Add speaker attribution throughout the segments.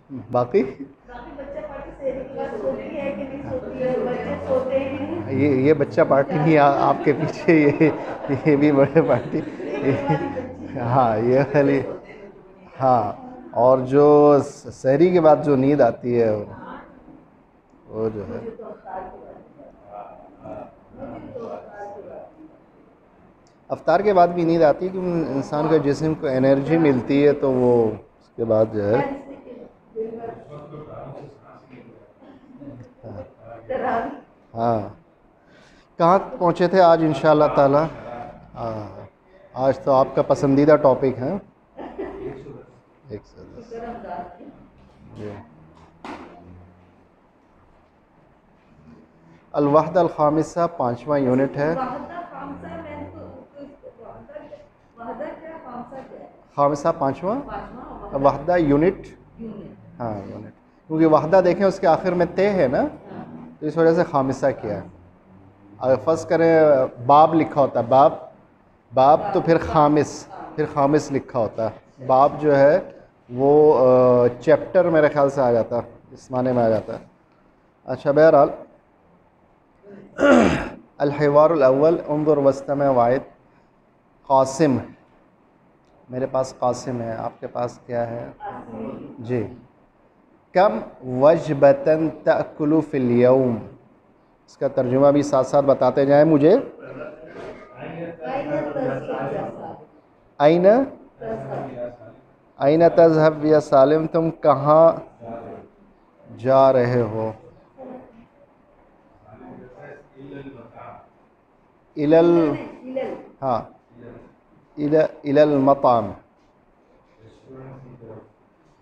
Speaker 1: बाकी
Speaker 2: बाकी बच्चा पार्टी सेहरी के बाद सोती है कि नहीं सोती है, बच्चे सोते ही नहीं।
Speaker 1: ये बच्चा पार्टी नहीं, आपके पीछे ये भी बड़े पार्टी
Speaker 2: ये वाली बच्ची
Speaker 1: हाँ ये
Speaker 2: बच्चे
Speaker 1: वाली।
Speaker 2: सोते हैं।
Speaker 1: हाँ, और जो सहरी के बाद जो नींद आती है वो जो है।
Speaker 2: मुझे तो अवतार की बात मुझे तो अवतार की बात
Speaker 1: अफ्तार के बाद भी नींद आती है क्योंकि इंसान के जिस्म को एनर्जी मिलती है, तो वो उसके बाद जो है।
Speaker 2: ऐसे कि दिन भर तरावी।
Speaker 1: हाँ, कहाँ पहुँचे थे आज इंशाअल्लाह ताला। हाँ, आज तो आपका पसंदीदा टॉपिक है। 110
Speaker 2: शुक्र रमजान की।
Speaker 1: जी। अल-वहदा अल-खामिसा 5वां यूनिट है।
Speaker 2: वाहदा खामसा मैंने तो वाहदा क्या खामसा क्या है?
Speaker 1: खामिसा 5वां,
Speaker 2: पांचवा
Speaker 1: वहदा यूनिट।
Speaker 2: यूनिट।
Speaker 1: हाँ यूनिट, क्योंकि वहदा देखें उसके आखिर में ते है ना, तो इस वजह से खामिसा किया है। अगर फर्स्ट करें बाब लिखा होता है, बाब बाब तो फिर खामिस लिखा होता है। बाब जो है वो चैप्टर मेरे ख्याल से आ जाता है, इस माने में आ जाता है। अच्छा, बहरहाल अल-हिवारुल अव्वल उन्ज़ुर वस्तम वाहिद। कासिम, मेरे पास कासिम है, आपके पास क्या है? जी। कम वजबतन तअकुलु फ़िल यौम, इसका तर्जुमा भी साथ साथ बताते जाएं मुझे। आइना आइना तज़हब या सालिम, तुम कहाँ जा रहे हो? इलल, हाँ, इलल मताम।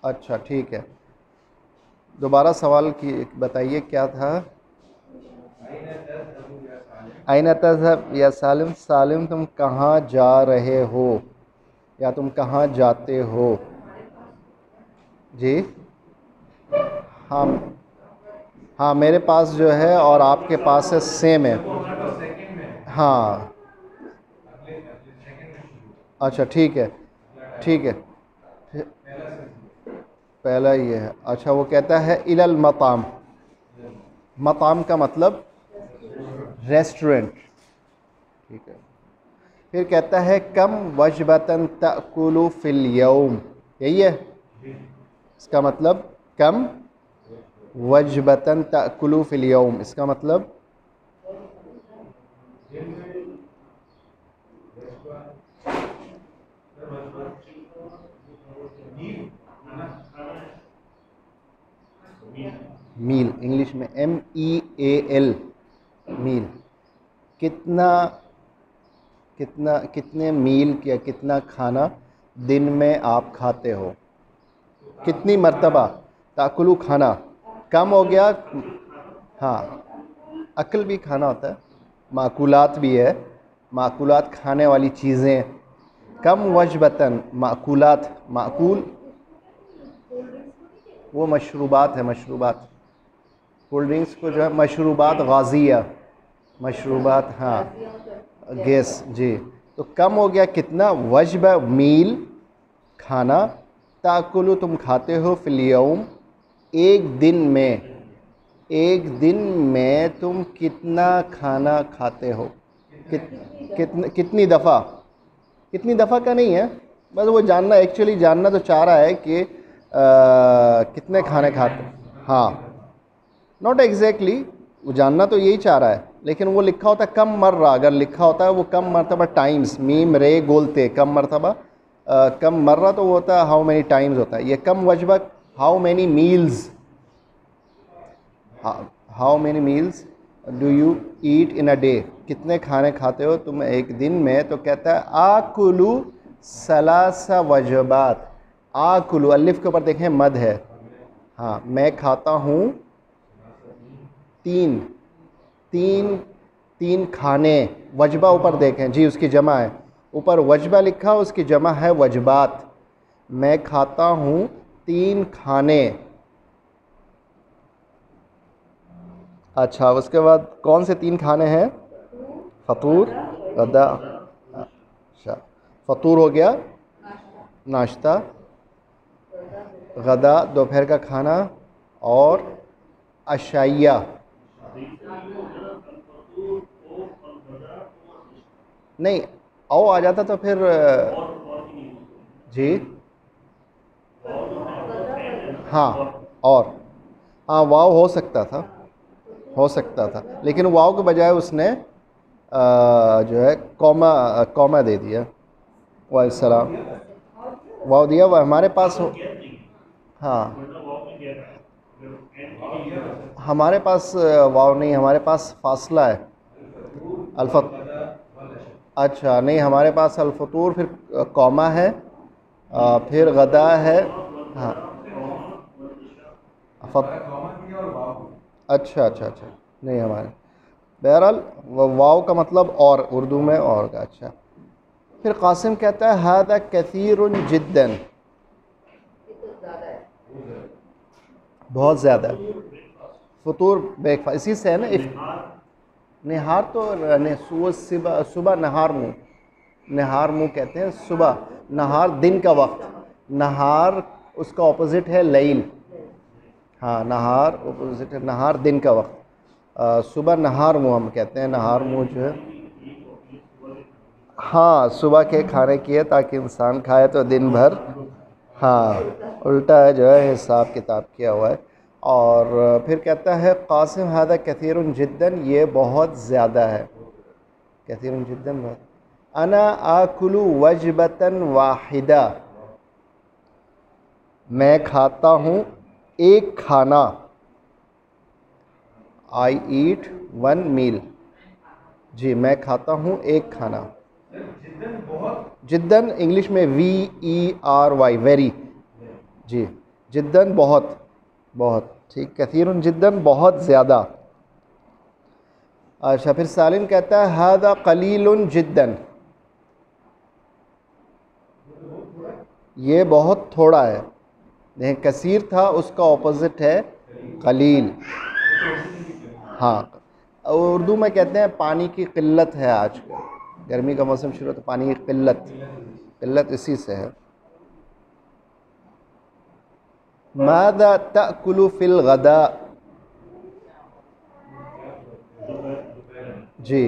Speaker 1: अच्छा ठीक है, दोबारा सवाल की बताइए क्या था? आइना तज़हब या सालिम, सालिम तुम कहाँ जा रहे हो या तुम कहाँ जाते हो? जी हाँ, हाँ मेरे पास जो है और आपके पास है, सेम है। हाँ, अच्छा ठीक है, ठीक है, पहला ये है। अच्छा, वो कहता है इलल मताम, मताम का मतलब रेस्टोरेंट, ठीक है। फिर कहता है कम वजबतन तअकुलु फिल यौम, यही है इसका मतलब। कम वजबतन तअकुलु फिल यौम, इसका मतलब मील, इंग्लिश में MEAL, मील। कितना कितना कितने मील या कितना खाना दिन में आप खाते हो? कितनी मर्तबा ताकुलू, खाना। कम हो गया, हाँ, अक्ल भी खाना होता है, माकुलात भी है, माकुलात खाने वाली चीज़ें। कम वजबतन, माकुलात, माकुल वो मशरूबात है, मशरूबात। कोल्ड ड्रिंक्स को जो है मशरूबात गाजिया, मशरूबात, हाँ, गैस जी। तो कम हो गया कितना, वजब मील, खाना, ताकुलु तुम खाते हो, फिल यौम एक दिन में, एक दिन में तुम कितना खाना खाते हो? कितनी दफ़ा, कितनी दफ़ा का नहीं है, बस वो जानना, एक्चुअली जानना तो चाह रहा है कि कितने खाने खाते। हाँ, नॉट एग्जैक्टली, वो जानना तो यही चाह रहा है, लेकिन वो लिखा होता है कम मर्रा, अगर लिखा होता है वो कम मरतबा टाइम्स, मीम रे गोलते, कम मरतबा, कम मर्रा तो वो होता है हाउ मैनी टाइम्स होता है। ये कम वजबा, how many meals, how many meals do you eat in a day, कितने खाने खाते हो तुम एक दिन में? तो कहता है आकुलू सलासा वजबात। आकुलू, अलिफ के ऊपर देखें मद है, हाँ, मैं खाता हूँ तीन, तीन, तीन खाने। वजबा ऊपर देखें जी, उसकी जमा है, ऊपर वजबा लिखा, उसकी जमा है वजबात। मैं खाता हूँ तीन खाने। अच्छा, उसके बाद कौन से तीन खाने हैं? फतूर, गदा, अच्छा, फतूर हो गया, नाश्ता, गदा दोपहर का खाना, और अशाइया नहीं, औ आ जाता तो फिर जी हाँ, और हाँ वाव हो सकता था, हो सकता था, लेकिन वाव के बजाय उसने जो है कॉमा दे दिया। वालेकुम, वाव दिया, वह हमारे पास हो। हाँ, हमारे पास वाव नहीं, हमारे पास फासला है। अल्फा, अच्छा नहीं, हमारे पास अल्फतूर फिर कॉमा है, फिर गदा है। हाँ, अच्छा अच्छा अच्छा, नहीं हमारे, बहरहाल वाव का मतलब और, उर्दू में और का। अच्छा, फिर कासिम कहता है हादा कसीरुन जिद्दन, बहुत ज़्यादा। फतूर ब्रेकफास्ट इसी से है ना, निहार तो सुबह सुबह नहार मुँह, नहार मुँह कहते हैं सुबह, नहार दिन का वक्त, नहार उसका ऑपोजिट है लैल। हाँ, नहार ऑपोजिट है, नहार दिन का वक्त, सुबह नहार मुँह हम कहते हैं, नहार मुँह जो है। हाँ, सुबह के खाने की है ताकि इंसान खाए तो दिन भर, हाँ उल्टा है जो है हिसाब किताब किया हुआ है। और फिर कहता है कासिम हादा कसीरुन जिद्दन, ये बहुत ज़्यादा है, कसीरुन जिद्दन बहुत। अना आकुलु वजबतन वाहिदा, मैं खाता हूँ एक खाना, आई ईट वन मील, जी मैं खाता हूँ एक खाना। जिद्दन इंग्लिश में VERY, वेरी, जी जिद्दन बहुत, बहुत ठीक, कसीरुन जिद्दन बहुत ज़्यादा। अच्छा, फिर सालिम कहता है हादा कलीलुन जिद्दन, ये बहुत थोड़ा है। देखें, कसीर था, उसका ऑपोजिट है कलील। हाँ, उर्दू में कहते हैं पानी की किल्लत है, आज गर्मी का मौसम शुरू, तो पानी की किल्लत, किल्लत इसी से है। मादा तअकुलु फिल गदा, जी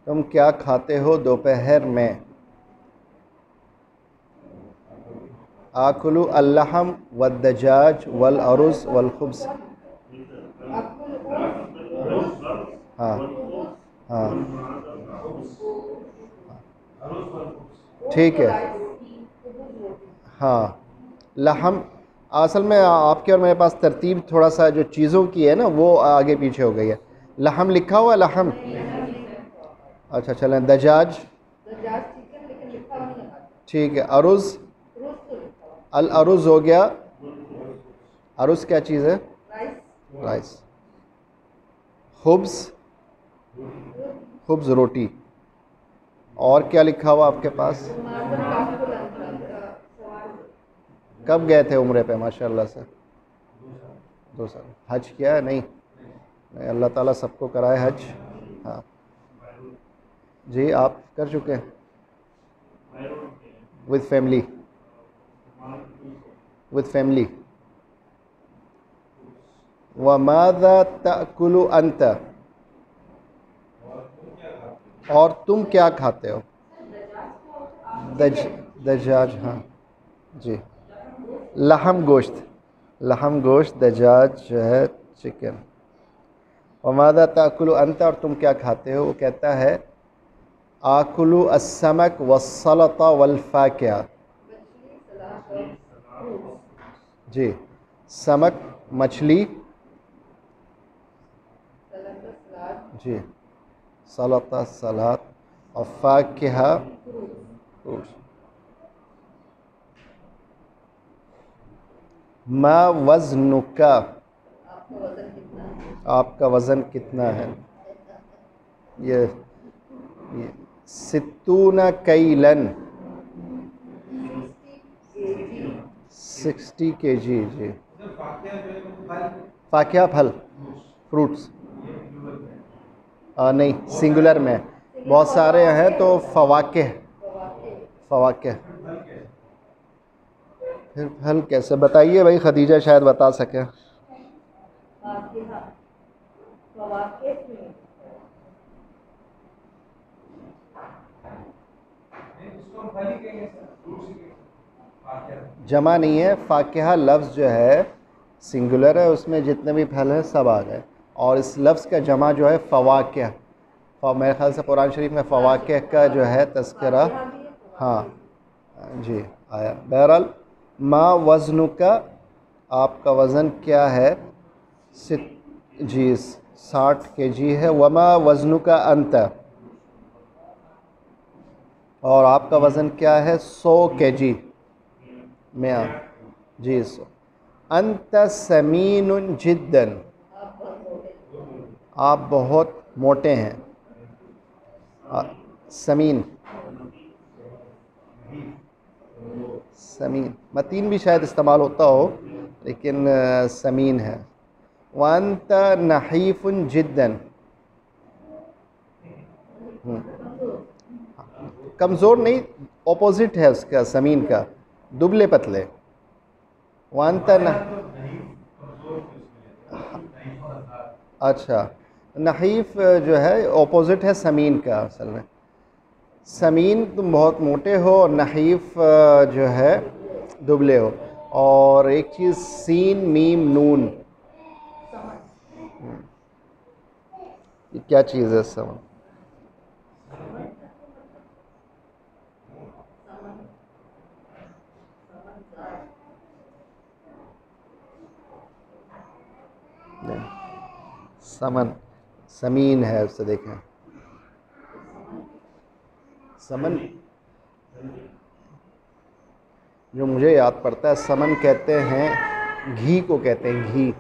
Speaker 1: तुम क्या खाते हो दोपहर में। आकुलु अल्लहम वद्दजाज वल अरुज़ वल खुब्ज़, हाँ हाँ ठीक है, हाँ लहम, असल में आपके और मेरे पास तरतीब थोड़ा सा जो चीज़ों की है ना वो आगे पीछे हो गई है। लहम लिखा हुआ है, लहम, अच्छा चलें, दजाज ठीक है, अरुज़, अल अरुज़ हो गया, अरुज़ क्या चीज़ है, राइस, खुब्ज़, खुब्ज़ रोटी, और क्या लिखा हुआ आपके पास। कब गए थे उम्रे पे माशाल्लाह से, 2 साल। हज किया है, नहीं, नहीं अल्लाह ताला सबको कराए हज। हाँ जी, आप कर चुके हैं विद फैमिली, विद फैमिली। व माज़ा तअकुलु अंत, और तुम क्या खाते हो। दजाज, हाँ जी, लहम गोश्त, लहम गोश्त, दजाज जो है चिकन। वमादा ताकुलु अंत, और तुम क्या खाते हो, वो कहता है आकुलु अस्समक वस्सलता वल्फाकिहा, जी समक मछली, जी सलाता सलाद, और फाकिहा फ्रूट्स। मा वज़नुका, आपका वज़न कितना है। ये सित्तूना कैलन, 60 kg, जी। फाकिहा फल, फ्रूट्स, नहीं सिंगुलर में, बहुत सारे हैं तो फवाके, फवाके, फिर फल कैसे बताइए भाई, खदीजा शायद बता सके।
Speaker 2: फाकिहा फवाके में
Speaker 1: जमा नहीं है, फाकिहा लफ्ज़ जो है सिंगुलर है, उसमें जितने भी फल हैं सब आ गए। और इस लफ्ज़ का जमा जो है फवाकिह, मेरे ख्याल से कुरान शरीफ में फवाकिह का जो है तस्करा, हाँ जी आया। बहरहाल, मा वज़नु का, आपका वज़न क्या है, जी 60 kg है। वमा वज़नु का अंत, और आपका वज़न क्या है, 100 kg में जी 100। अंत समीनुन जिद्दन, आप बहुत मोटे हैं। समीन, समीन, मतीन भी शायद इस्तेमाल होता हो, लेकिन समीन है। वंत नहीफुन जिद्दन, कमज़ोर नहीं, ऑपोजिट है उसका, समीन का, दुबले पतले। वंत अच्छा, नहीफ जो है ऑपोजिट है समीन का। असल में समीन तुम बहुत मोटे हो, और नहीफ जो है दुबले हो। और एक चीज़ सीन मीम नून, ये क्या चीज़ है समन? समन, समीन है, उससे देखें समन, जो मुझे याद पड़ता है, समन कहते हैं घी को, कहते हैं घी।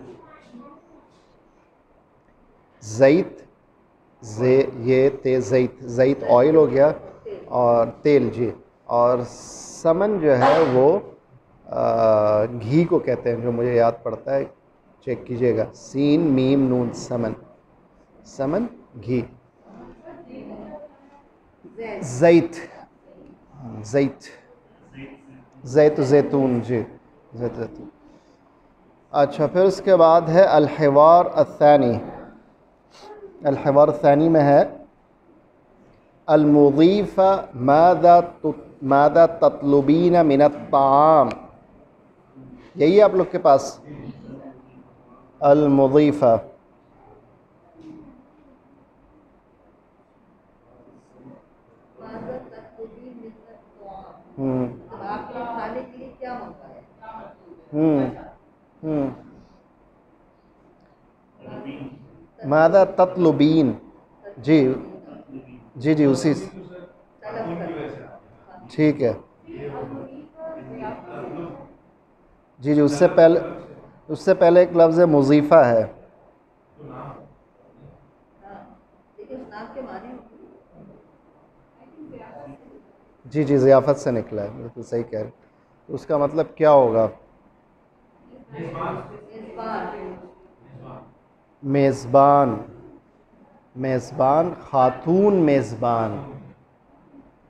Speaker 1: ज़ैत, ये ज़ैत, ज़ैत ऑयल हो गया, और तेल जी। और समन जो है वो घी को कहते हैं, जो मुझे याद पड़ता है, चेक कीजिएगा, सीन मीम नून, समन, समन घी। ज़ैत, ज़ैत, ज़ैत ज़ैतून जी, ज़ैत ज़ैतून। अच्छा, फिर उसके बाद है अल-हिवार अल-थानी। अल-हिवार अल-थानी में है अल-मुज़ीफ़ा मादा ततलुबीना मिन अत-ताआम, यही है आप लोग के पास अल-मुज़ीफ़ा।
Speaker 2: आपके खाने के लिए क्या होता है?
Speaker 1: मादा ततलुबीन, जी जी जी, उसी ठीक है जी जी। उससे पहले एक लफ्ज़ है मुज़ीफ़ा है। जी जी, ज़ियाफ़त से निकला है, बिल्कुल सही कह रहे। तो उसका मतलब क्या होगा? मेज़बान, मेज़बान, खातून मेज़बान।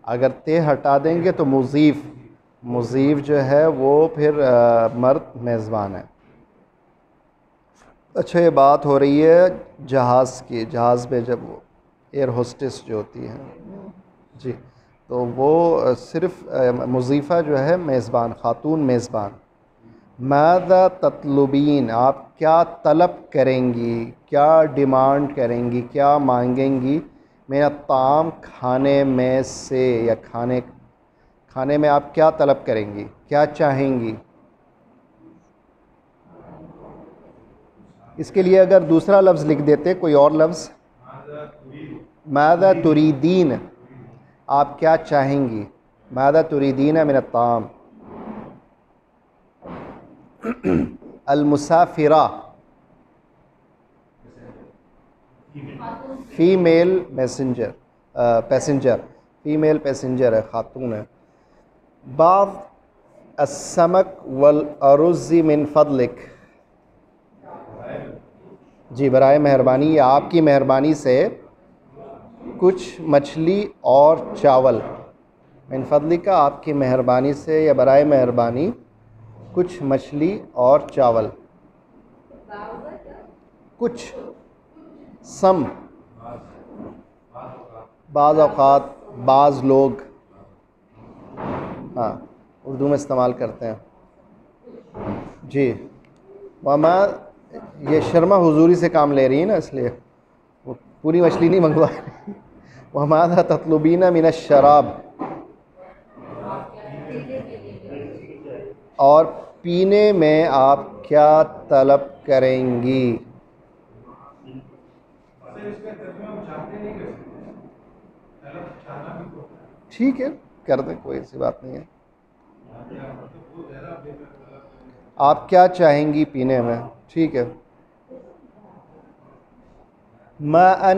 Speaker 1: अगर ते हटा देंगे तो मुज़ीफ़, मुज़ीफ़ जो है वो फिर मर्द मेज़बान है। अच्छा, ये बात हो रही है जहाज़ की, जहाज़ में जब वो एयर होस्टेस जो होती है जी, तो वो सिर्फ़ मुज़ीफ़ा जो है मेज़बान, खातून मेज़बान। मादा ततलुबीन, आप क्या तलब करेंगी, क्या डिमांड करेंगी, क्या मांगेंगी, मेरा ताम, खाने में से, या खाने में आप क्या तलब करेंगी, क्या चाहेंगी। इसके लिए अगर दूसरा लफ्ज़ लिख देते, कोई और लफ्ज़, मादा तुरीदीन, आप क्या चाहेंगी, मादा तुरीदीन मिन अत-ताम। अल-मुसाफिरा, female messenger, passenger, female passenger है, खातून है। बाद अस्समक वल अरुज़ी मिन फ़द्लिक, जी बराए मेहरबानी, या आपकी मेहरबानी से कुछ मछली और चावल। मिन फ़द्लिका, आपकी मेहरबानी से या बराए मेहरबानी कुछ मछली और चावल, कुछ, सम, बाज़ औक़ात, बाज़ लोग, हाँ उर्दू में इस्तेमाल करते हैं जी। वमा, ये शर्मा हुजूरी से काम ले रही है ना, इसलिए वो पूरी मछली नहीं मंगवा रही। वमादा ततलुबीना मिनश शराब, और पीने में आप क्या तलब करेंगी। ठीक है, कर दें, कोई ऐसी बात नहीं है। आप क्या चाहेंगी पीने में, ठीक है। माअन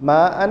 Speaker 1: माअन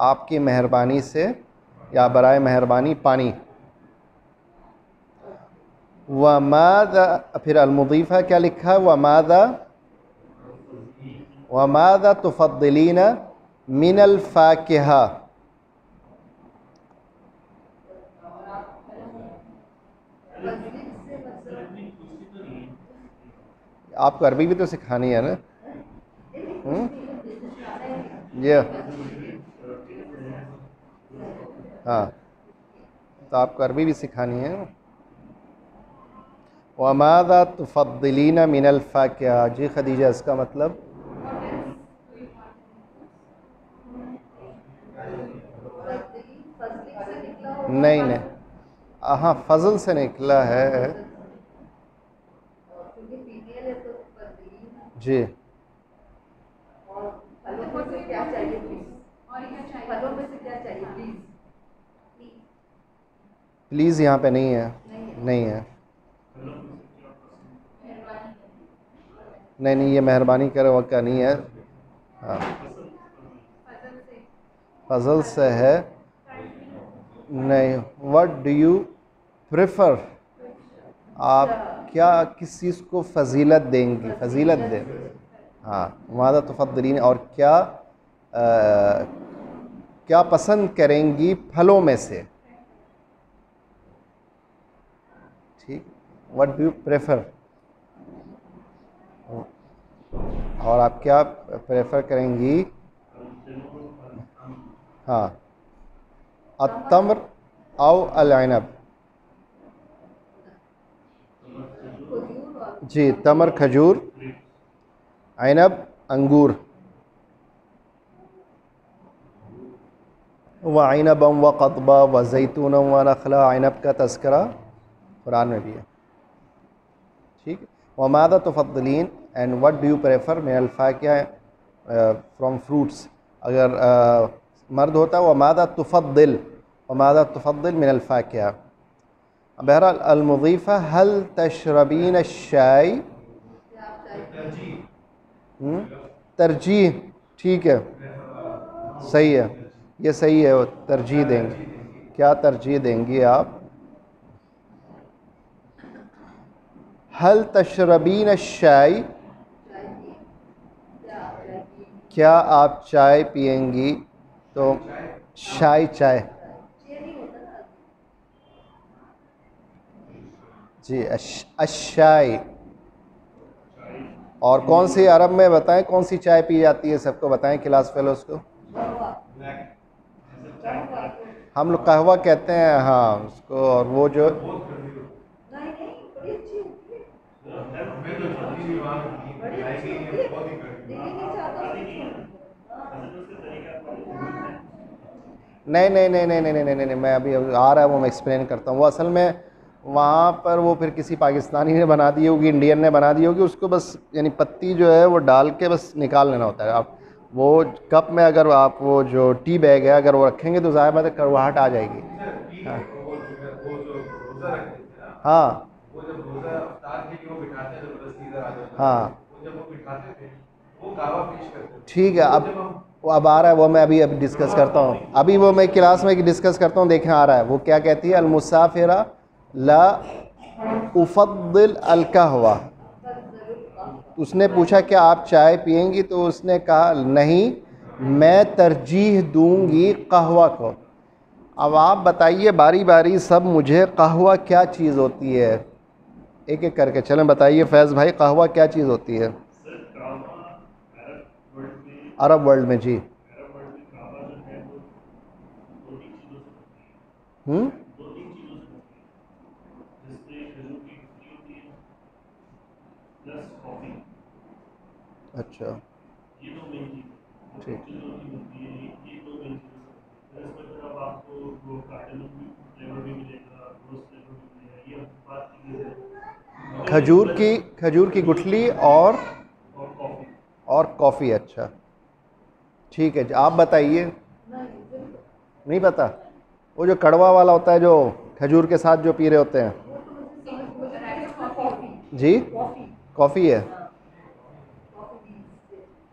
Speaker 1: आपकी मेहरबानी से या बराए मेहरबानी पानी। वमादा, फिर अलमुदीफ़ा क्या लिखा है, वमादा, वमादा तुफ़द्दिलीना मिनल फ़ाकिहा, आपको अरबी भी तो सिखानी है ना। ये हाँ, तो आपको अरबी भी सिखानी है। वमादा तुफ़द्दिलीना मिनल फ़ाकिहा, जी खदीजा, इसका मतलब नहीं नहीं, हाँ फजल से निकला है जी। प्लीज़ यहाँ पे नहीं है, नहीं है, नहीं नहीं, ये मेहरबानी करे वक्त नहीं है। हाँ फजल से है, नहीं। व्हाट डू यू प्रेफर, आप क्या किस चीज़ को फजीलत देंगी, फजीलत दें, हाँ। मादा तुफ़द्दिलीन, और क्या क्या पसंद करेंगी फलों में से, ठीक। व्हाट डू यू प्रेफर, और आप क्या प्रेफर करेंगी, हाँ। अत्तम्र औ अल-इनब, जी, तमर खजूर, इनब अंगूर। व इनबम व क़त्बा व ज़ैतून व नखला, इनब का तज़किरा कुरान में भी है, ठीक है। वमादा तुफ़द्दिलीन, and what do you prefer मिनल फ़ाकिहा, फ्रॉम फ्रूट्स। अगर मर्द होता है वमादा तुफ़द्दिल, वमादा तुफ़द्दिल मिनल फ़ाकिहा। बहरहाल अलमुज़ीफ़ा, हल तशरबीन अश-शाय, तरजीह, ठीक है, सही है, ये सही है, वो तरजीह देंगे। क्या तरजीह देंगी आप, हल तशरबीन अश-शाय, क्या आप चाय पिएंगी, तो शाय, चाय जी, अश-शाय। और कौन सी अरब में बताएं कौन सी चाय पी जाती है, सबको बताएं, क्लास फेलोज़ को। हम लोग कहवा कहते हैं, हाँ उसको, और वो जो नहीं नहीं नहीं नहीं नहीं नहीं नहीं, मैं अभी आ रहा है वो, मैं एक्सप्लेन करता हूँ। वो असल में वहाँ पर वो फिर किसी पाकिस्तानी ने बना दी होगी, इंडियन ने बना दी होगी, उसको बस यानी पत्ती जो है वो डाल के बस निकाल लेना होता है। आप वो कप में अगर आप वो जो टी बैग है अगर वो रखेंगे तो ज़ाहिर बात है कड़वाहट आ जाएगी। हाँ हाँ ठीक है। अब आ रहा है वो, मैं अभी डिस्कस करता हूँ, अभी वो मैं क्लास में डिस्कस करता हूँ, देखें आ रहा है वो क्या कहती है। अलमुसाफिरा ला उफ़द्दिल अल-कहवा, उसने पूछा क्या आप चाय पिएंगी, तो उसने कहा नहीं, मैं तरजीह दूंगी कहवा को। अब आप बताइए बारी बारी सब मुझे, कहवा क्या चीज़ होती है? एक एक करके चलें, बताइए फैज़ भाई, कहवा क्या चीज़ होती है अरब वर्ल्ड में? जी। हम्म। अच्छा, ठीक। खजूर की गुठली और कॉफ़ी। अच्छा, ठीक है जी, आप बताइए। नहीं पता? वो जो कड़वा वाला होता है, जो खजूर के साथ जो पी रहे होते हैं।
Speaker 2: वो तो मुझे समझ मुझे लगता है कॉफी।
Speaker 1: जी,
Speaker 2: कॉफी।
Speaker 1: कॉफ़ी है।
Speaker 2: Coffee beans.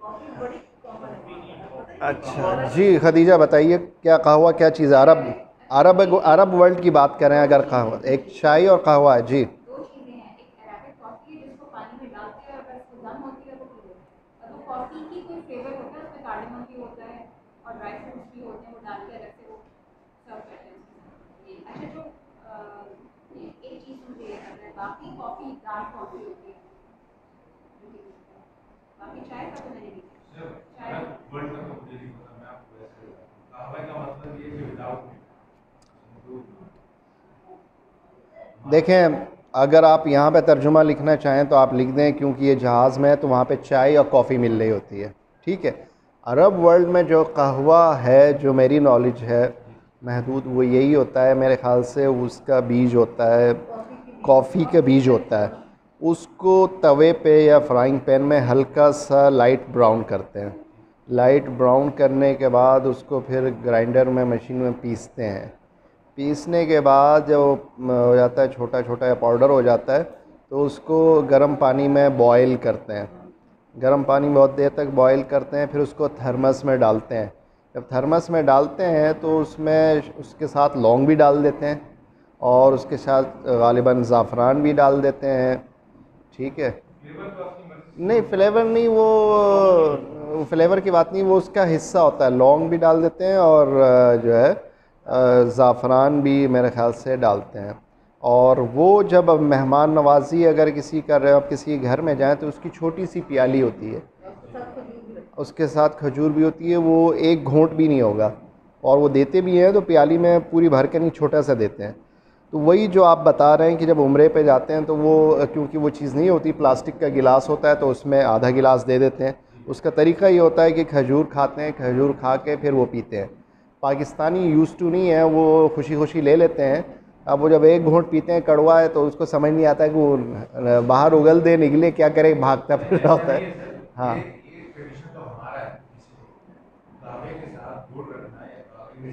Speaker 2: कॉफी बड़ी कॉमन है वहाँ पर, पता है ये
Speaker 1: अच्छा
Speaker 2: कॉमन
Speaker 1: जी, खदीजा बताइए, क्या कहवा क्या चीज़ है? अरब वर्ल्ड की बात करें अगर, कहवा एक चाय और कहवा है जी।
Speaker 3: दो चीजें हैं, एक अरेबिक कॉफी है जिसको पानी में डालते हैं और बस वो दम होती है तो पी लेते हैं, और वो कॉफी की कोई फ्लेवर होता है, उसमें कार्डेमम भी होता है और ड्राई फ्रूट्स भी होते हैं, वो डाल के अलग से वो सर्व करते हैं उसके साथ। ये अच्छा, जो एक चीज मुझे याद है, बाकी कॉफी डार्क कॉफी होती है जो कि बाकी चाय का तो मैंने नहीं किया। चाय
Speaker 4: वर्ल्ड का तो मुझे नहीं पता, मैं आपको वैसे बताऊं। कहवा का मतलब ये कि विदाउट
Speaker 1: देखें, अगर आप यहाँ पे तर्जुमा लिखना चाहें तो आप लिख दें, क्योंकि ये जहाज़ में है तो वहाँ पे चाय और कॉफ़ी मिल रही होती है। ठीक है। अरब वर्ल्ड में जो कहवा है, जो मेरी नॉलेज है महदूद, वो यही होता है मेरे ख़्याल से, उसका बीज होता है, कॉफ़ी का बीज होता है। उसको तवे पे या फ्राइंग पैन में हल्का सा लाइट ब्राउन करते हैं। लाइट ब्राउन करने के बाद उसको फिर ग्राइंडर में, मशीन में पीसते हैं। पीसने के बाद जब हो जाता है छोटा छोटा या पाउडर हो जाता है, तो उसको गर्म पानी में बॉईल करते हैं। गर्म पानी में बहुत देर तक बॉईल करते हैं, फिर उसको थर्मस में डालते हैं। जब थर्मस में डालते हैं तो उसमें उसके साथ लौंग भी डाल देते हैं और उसके साथ गालिबन ज़ाफ़रान भी डाल देते हैं। ठीक है।
Speaker 4: फ्लेवर तो आपकी मर्जी से
Speaker 1: नहीं, फ्लेवर नहीं, वो फ्लेवर की बात नहीं, वो उसका हिस्सा होता है। लौंग भी डाल देते हैं और जो है ज़ाफ़रान भी मेरे ख़्याल से डालते हैं। और वो जब मेहमान नवाज़ी अगर किसी कर रहे हो, आप किसी के घर में जाएं, तो उसकी छोटी सी प्याली होती है, उसके साथ खजूर भी होती है, वो एक घूंट भी नहीं होगा, और वो देते भी हैं तो प्याली में पूरी भर के नहीं, छोटा सा देते हैं। तो वही जो आप बता रहे हैं कि जब उम्रे पे जाते हैं तो वो, क्योंकि वो चीज़ नहीं होती, प्लास्टिक का गिलास होता है, तो उसमें आधा गिलास दे देते हैं। उसका तरीका ये होता है कि खजूर खाते हैं, खजूर खा के फिर वो पीते हैं। पाकिस्तानी यूज़ टू नहीं है, वो खुशी खुशी ले लेते हैं। अब वो जब एक घूंट पीते हैं, कड़वा है, तो उसको समझ नहीं आता है कि वो बाहर उगल दे, निकले, क्या करे, भागता फिर रहा
Speaker 4: ऐसा
Speaker 1: होता
Speaker 4: नहीं है
Speaker 1: है।
Speaker 4: सर,
Speaker 1: हाँ,
Speaker 4: ये ट्रेडिशन तो हमारा है कहवे के साथ गुड़ रखना या कहवे के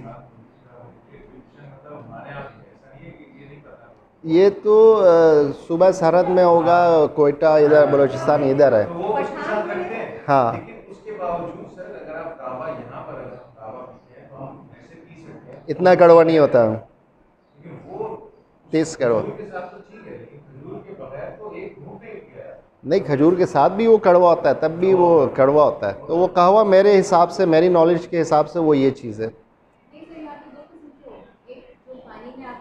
Speaker 4: साथ ये ट्रेडिशन मतलब हमारे यहाँ भी है। ऐसा नहीं है कि ये नहीं पता।
Speaker 1: ये तो सुबह सरहद में होगा, कोयटा इधर, बलूचिस्तान इधर है।
Speaker 4: तो वो उसके साथ रखते हैं।
Speaker 1: हाँ,
Speaker 4: लेकिन उसके बावजूद सर, अगर आप कहवा यहाँ पर अगर हम कहवा पीते हैं तो हम ऐसे पी सकते हैं,
Speaker 1: इतना कड़वा नहीं होता,
Speaker 4: लेकिन वो
Speaker 1: टेस्ट कड़वा।
Speaker 4: खजूर के साथ तो ठीक है, लेकिन खजूर के बगैर तो एक घूंट नहीं पिया है।
Speaker 1: नहीं, खजूर के साथ भी वो कड़वा होता है, तब भी वो कड़वा होता है। तो वो कहवा मेरे हिसाब से, मेरी नॉलेज के हिसाब से, वो ये चीज़ है।
Speaker 3: नहीं सर, यहाँ पे दो किस्म के हो, एक जो पानी में आप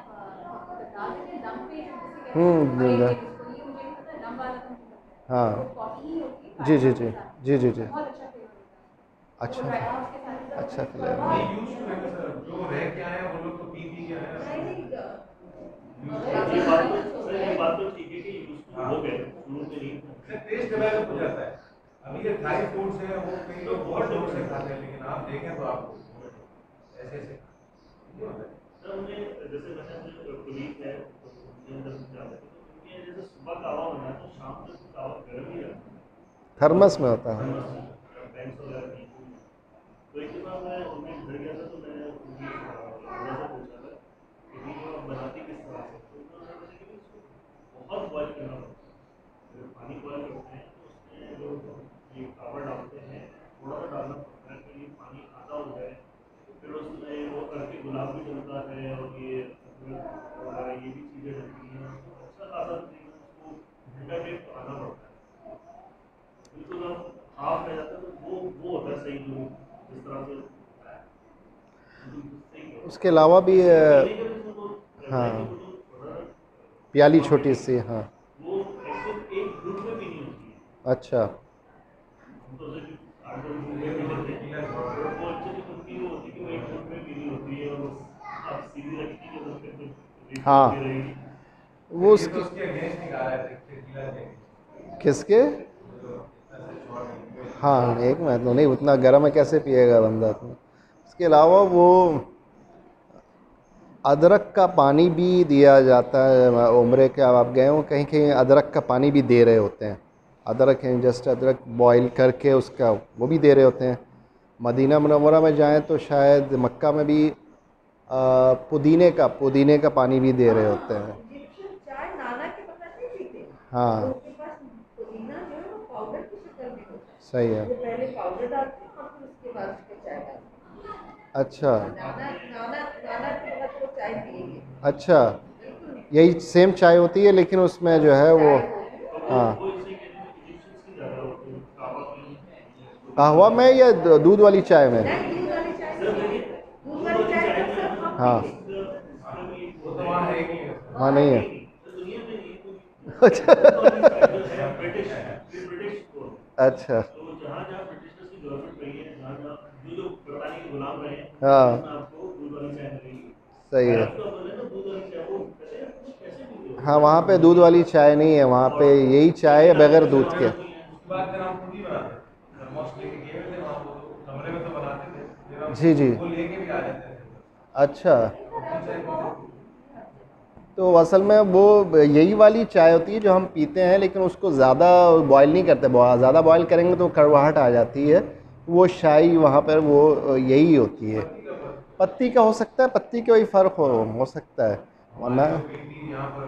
Speaker 3: डाल देते हैं दम पे जिसे कहते हैं, और एक जिसको ये मुझे नहीं पता, दम वाला तो मुझे पता है, वो
Speaker 1: हाँ,
Speaker 3: कॉफी ही होती है
Speaker 1: जी जी
Speaker 3: कार्डेमम
Speaker 1: जी,
Speaker 3: के साथ,
Speaker 1: जी जी जी।
Speaker 3: बहुत अच्छा फ्लेवर होता है, तो वो
Speaker 1: अच्छा,
Speaker 3: ड्राई फ्रूट्स के साथ ही
Speaker 1: अच्छा
Speaker 3: सर्व
Speaker 1: फ्लेवर।
Speaker 4: ये यूज टू है ना सर, जो रह के आए हैं वो लोग तो पी पी के आए हैं।
Speaker 2: नहीं,
Speaker 5: बात तो ठीक है कि यूज हो गए, शुरू में नहीं था।
Speaker 4: टेस्ट डेवलप हो जाता है। अभी ये थाई फूड्स हैं, वो कई लोग बहुत शौक से खाते हैं, लेकिन आप देखें तो आपको ऐसे ऐसे नहीं होता है।
Speaker 5: सर उन्हें, जैसे मैंने अपने कुलीग है तो उनके अंदर जाते थे, तो उनके जैसे सुबह कावा बना है तो शाम तक तो कावा गर्म ही रहता है,
Speaker 1: थर्मस में होता है।
Speaker 5: बैंक्स वगैरह नहीं हुई। तो एक बार मैं उनके घर गया था, तो मैंने उनकी थोड़ा सा पूछा था कि भी जो आप बनाती किस तरह से, तो उन्होंने बताया कि इसको बहुत बॉयल करना पड़ता है। जब पानी बॉयल करते हैं तो उसमें जो ये कावा डालते हैं, थोड़ा सा डालना पड़ता है, फिर ये पानी आधा हो जाए, फिर उसमें वो करके गुलाब भी डलता है और ये वगैरह ये भी चीज़ें डलती हैं, तो अच्छा खासा तकरीबन उसको घंटा डेढ़ तो आना पड़ता है। बिल्कुल आप हाफ रह जाता है, तो वो होता है सही, जो जिस तरह से
Speaker 1: उसके अलावा भी हाँ प्याली छोटी सी, हाँ
Speaker 5: वो एक्चुअली एक ग्रुप में भी नहीं होती है।
Speaker 1: अच्छा
Speaker 5: हम तो जैसे 8-10 ग्रुप में भी लेते हैं, वो एक्चुअली उनकी वो होती है कि वो एक ग्रुप में भी नहीं होती है, और आप सीधी रखी है तो फिर तो रेस
Speaker 1: हाँ
Speaker 5: होती रहेगी।
Speaker 1: वो
Speaker 4: ये
Speaker 1: उसकी
Speaker 4: तो उसके अगेंस्ट निकाला है टेकीला के
Speaker 1: किसके, हाँ एक मैं तो नहीं, उतना गर्म है कैसे पिएगा बंदा तो। इसके अलावा वो अदरक का पानी भी दिया जाता है उम्रे के, अब आप गए हो कहीं कहीं अदरक का पानी भी दे रहे होते हैं, अदरक है जस्ट अदरक बॉईल करके उसका वो भी दे रहे होते हैं। मदीना मुनव्वरा में जाएं तो शायद मक्का में भी पुदीने का पानी भी दे रहे होते हैं।
Speaker 2: इजिप्शियन चाय नाना के पता नहीं पीते,
Speaker 1: हाँ
Speaker 2: तो उसके पास पुदीना जो है वो पाउडर की शक्ल में होता है।
Speaker 1: सही है।
Speaker 2: वो पहले पाउडर डालते हैं और फिर उसके बाद उसके चाय डालते हैं।
Speaker 1: अच्छा
Speaker 2: नाना नाना नाना के बाद वो चाय पिएंगे,
Speaker 1: अच्छा,
Speaker 2: बिल्कुल
Speaker 1: यही सेम चाय होती है लेकिन उसमें जो है वो, हाँ
Speaker 5: वो इसे कहते हैं इजिप्शियंस की ज़्यादा होती है, कावा की।
Speaker 1: कहवा में या दूध वाली चाय में,
Speaker 2: नहीं, दूध वाली चाय नहीं, दूध वाली चाय तो सब हम
Speaker 1: हाँ
Speaker 2: पीते हैं।
Speaker 4: वो तो वहाँ है ही नहीं है।
Speaker 1: हाँ नहीं है
Speaker 5: दुनिया में ये कोई
Speaker 1: अच्छा
Speaker 5: है ब्रिटिश, ये ब्रिटिश को है।
Speaker 1: अच्छा
Speaker 5: तो जहाँ जहाँ ब्रिटिशर्स की गवर्नमेंट रही है, जहाँ जहाँ जो जो बरतानी के गुलाम रहे हैं,
Speaker 1: हाँ
Speaker 5: उसमें आपको दूध वाली चाय मिलेगी।
Speaker 1: सही है।
Speaker 5: आपको बोले ना दूध वाली चाय, वो कैसे पीते हो?
Speaker 1: हाँ वहाँ पे दूध वाली चाय नहीं है, वहाँ पे यही चाय है बगैर दूध के।
Speaker 4: उसके बाद फिर हम खुद ही बनाते थे, थर्मोस लेके गए हुए थे वहाँ, वो कमरे में तो बनाते थे, फिर हम
Speaker 1: जी जी
Speaker 4: वो लेके भी आ जाते थे।
Speaker 1: अच्छा,
Speaker 4: खुद चाय पीते थे।
Speaker 1: तो असल में वो यही वाली चाय होती है जो हम पीते हैं, लेकिन उसको ज़्यादा बॉयल नहीं करते, ज़्यादा बॉयल करेंगे तो कड़वाहट आ जाती है। वो शाही वहाँ पर वो यही होती है। पत्ती का हो सकता है, पत्ती का ही फ़र्क हो सकता है, वरना
Speaker 4: ग्रीन टी यहाँ पर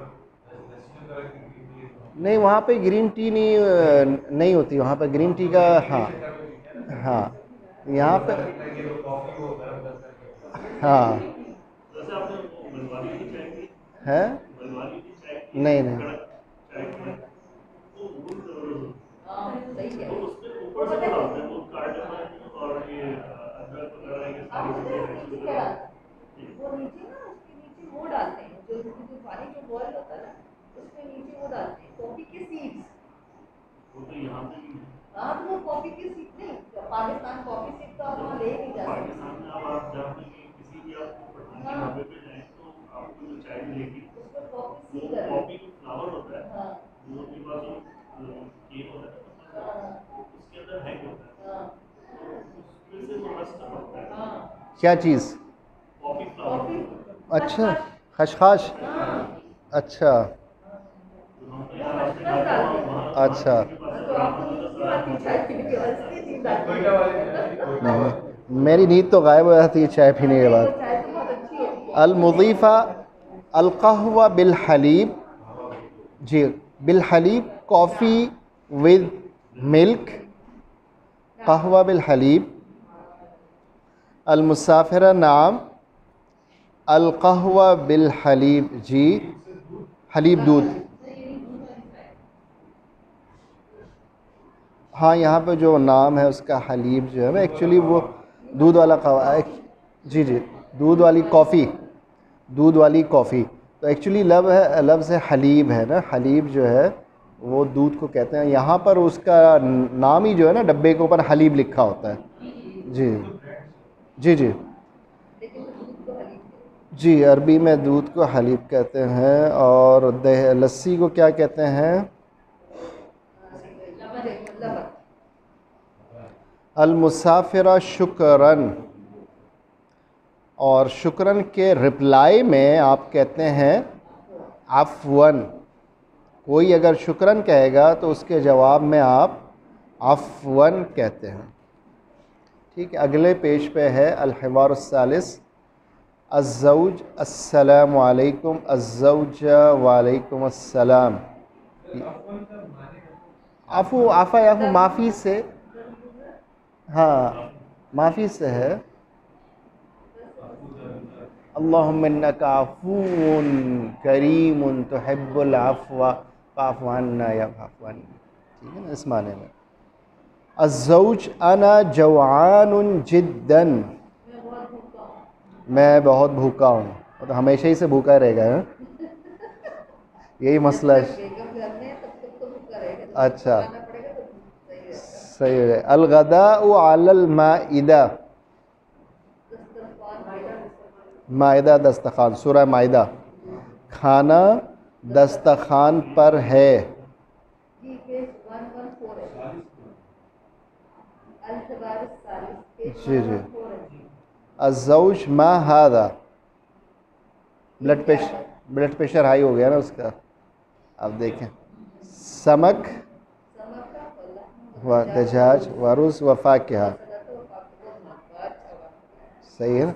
Speaker 4: लस्सी वगैरह की ग्रीन टी है तो
Speaker 1: नहीं वहाँ पे ग्रीन टी नहीं होती वहाँ पे ग्रीन टी का, हाँ हाँ यहाँ पे
Speaker 4: ये वो कॉफी वो गर्म कर करके
Speaker 1: हाँ
Speaker 5: जैसे आपने वो बलवानी की चाय पी,
Speaker 1: है,
Speaker 5: बलवानी की चाय पी,
Speaker 1: नहीं नहीं
Speaker 5: कड़क चाय पी, तो वो जबरदस्त।
Speaker 2: हाँ सही है।
Speaker 5: तो उसमें ऊपर से वो डालते हैं, वो कार्डमम और ये अदरक वगैरह ये
Speaker 2: हाँ
Speaker 5: सारी
Speaker 2: वो
Speaker 5: चीजें
Speaker 2: नीचे क्या डालते हैं, वो नीचे ना उसके नीचे वो डालते हैं, जो जो पानी जो बॉयल होता है ना उसके नीचे वो डालते हैं कॉफी के सीड्स।
Speaker 5: वो तो यहाँ पे भी है।
Speaker 2: हाँ तो वो कॉफी के सीड नहीं, पाकिस्तान कॉफी सीड तो आप वहाँ ले नहीं जा सकते।
Speaker 5: पाकिस्तान में अब आप जहाँ भी किसी भी आपको पठान के ढाबे पे जाएं तो आपको जो चाय मिलेगी,
Speaker 2: उसमें कॉफी
Speaker 5: वो
Speaker 2: सीड है।
Speaker 5: कॉफी का फ्लावर होता है,
Speaker 2: हाँ
Speaker 5: वो के पास वो केक होता है ना,
Speaker 2: हाँ
Speaker 5: उसके अंदर हैंग होता है,
Speaker 2: हाँ
Speaker 5: तो उसमें से वो रस टपकता है,
Speaker 2: हाँ
Speaker 1: क्या चीज़,
Speaker 5: कॉफी फ्लावर।
Speaker 2: कॉफी
Speaker 1: अच्छा खशखाश,
Speaker 2: हाँ
Speaker 1: अच्छा
Speaker 5: तो हम तो यहाँ आपसे खाते हैं, वहाँ
Speaker 1: अच्छा
Speaker 2: तो आप तो उसकी बात ही चाय पीने के बाद इसकी नींद आती
Speaker 4: कोयटा
Speaker 2: है।
Speaker 4: वाली कोयटा वाली
Speaker 1: मेरी नींद तो गायब हो जाती है चाय पीने के
Speaker 2: वो
Speaker 1: बाद।
Speaker 2: चाय तो बहुत अच्छी होती है।
Speaker 1: अलमुज़ीफ़ा अलक़हवा बिल हलीब, जी बिल हलीब कॉफ़ी विद मिल्क, कहवा बिल हलीब। अलमुसाफिरा नाम, अलक़हवा बिल हलीब, जी हलीब दूध। हाँ यहाँ पे जो नाम है उसका हलीब जो है ना, एक्चुअली वो दूध वाला कहवा, जी जी दूध वाली कॉफ़ी, दूध वाली कॉफ़ी। तो एक्चुअली लफ्ज़ है हलीब है ना, हलीब जो है वो दूध को कहते हैं। यहाँ पर उसका नाम ही जो है ना डब्बे के ऊपर हलीब लिखा होता है। जी जी जी
Speaker 2: लेकिन वो दूध को हलीब कहते
Speaker 1: जी, अरबी में दूध को हलीब कहते हैं, और दह लस्सी को क्या कहते हैं,
Speaker 2: हैं। लबन।
Speaker 1: अलमुसाफिरा शुक्रन, और शुक्रन के रिप्लाई में आप कहते हैं अफ़वन। कोई अगर शुक्रन कहेगा तो उसके जवाब में आप अफ़वन कहते हैं। ठीक है, अगले पेज पे है अल-हिवारुस्सालिस, अज़्ज़ौज अस्सलामु अलैकुम, अज़्ज़ौज वालैकुम अस्सलाम। आफ़ू आफ़ा याफ़ू माफ़ी से, हाँ माफ़ी से है। अल्लाहुम्मा इन्नका अफ़ूउन करीमुन तुहिब्बुल अफ़्वा फ़अफ़ु अन्ना या फ़अफ़ु अन्नी। ठीक है ना, इस माने में। अज़्ज़ौज अना जवानुन जिद्दन,
Speaker 2: मैं बहुत भूखा हूँ।
Speaker 1: मैं बहुत भूखा हूँ, तो हमेशा ही से भूखा रहेगा है? यही मसला है।
Speaker 2: बेगम घर में है, तब तक तो भूखा रहेगा, जब
Speaker 1: अच्छा,
Speaker 2: खाना पड़ेगा तो सही रहेगा।
Speaker 1: सही है। अलगदाउ अलल माइदा, माइदा दस्तखान, सूरह माइदा। खाना दस्तखान पर है।
Speaker 2: जी पेज 114 है। अल-तबारुस सालिस पेज
Speaker 1: जी जी।
Speaker 2: 114 है।
Speaker 1: अज़ौज मा हादा, ब्लड प्रेशर हाई हो गया ना उसका। अब देखें, समक
Speaker 2: समक का फल
Speaker 1: व दजाज वरुस वफा क्या,
Speaker 2: सलातो पाक अच्छा हुआ।
Speaker 1: सही है ना।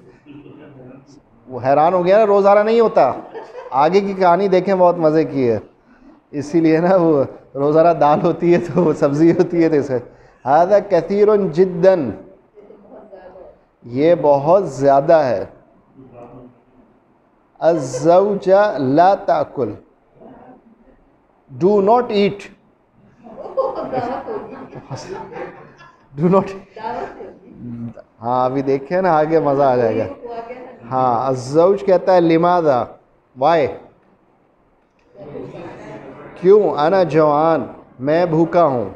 Speaker 1: वो हैरान हो गया ना, रोज़ाना नहीं होता। आगे की कहानी देखें, बहुत मज़े की है। इसीलिए ना वो रोज़ाना दाल होती है तो वो सब्ज़ी होती है, तो इसे हादा कसीरुन जिद्दन, ये बहुत ज़्यादा है। अज़्ज़ौजा ला ताकुल, डू नॉट ईट,
Speaker 2: दावत होगी,
Speaker 1: डू नॉट।
Speaker 2: दावत होगी।
Speaker 1: हाँ अभी देखें ना, आगे मज़ा आ जाएगा।
Speaker 2: वो आ गया ना।
Speaker 1: हाँ, अज़्ज़ौज कहता है लिमादा, वाई, क्यों, अना जवान, मैं भूखा हूँ।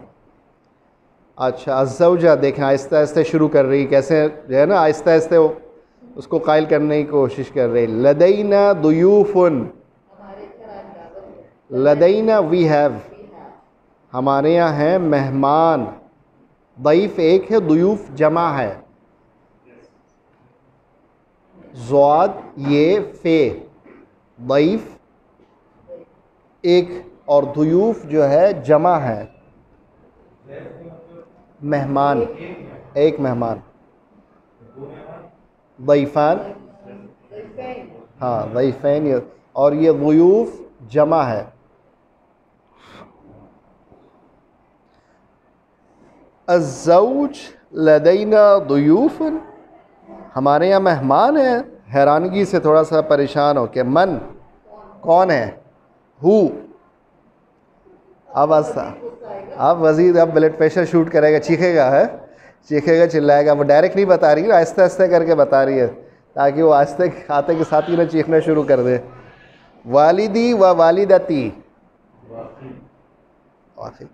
Speaker 1: अच्छा, अज़्ज़ौजा देखें आहिस्ता आहिस्ता शुरू कर रही, कैसे जो है ना आहिस्ता आहिस्ता वो उसको कायल करने की कोशिश कर रही। लदैना दुयूफुन,
Speaker 2: हमारे घर आज दावत है।
Speaker 1: लदैना वी हैव,
Speaker 2: We have।
Speaker 1: हमारे यहाँ हैं मेहमान। दईफ एक है, दुयूफ जमा है। ज़ौद ये फे, दईफ एक, और दुयूफ जो है जमा है, मेहमान, एक मेहमान। दईफान,
Speaker 2: ज़ैफ़ैन।
Speaker 1: हाँ दईफैन, और ये दुयूफ जमा है। अज़्ज़ौज लदैना दुयूफन, हमारे यहाँ मेहमान है। हैरानगी से थोड़ा सा परेशान हो के, मन कौन है, हु, अब वज़ीर अब ब्लड प्रेशर शूट करेगा, चीखेगा है, चीखेगा चिल्लाएगा। वो डायरेक्ट नहीं बता रही, आहिस्ता आहिस्ता करके बता रही है, ताकि वो आहिस्ते खाते के साथ ही ना चीखना शुरू कर दे। वालिदी व वालिदती, आखिर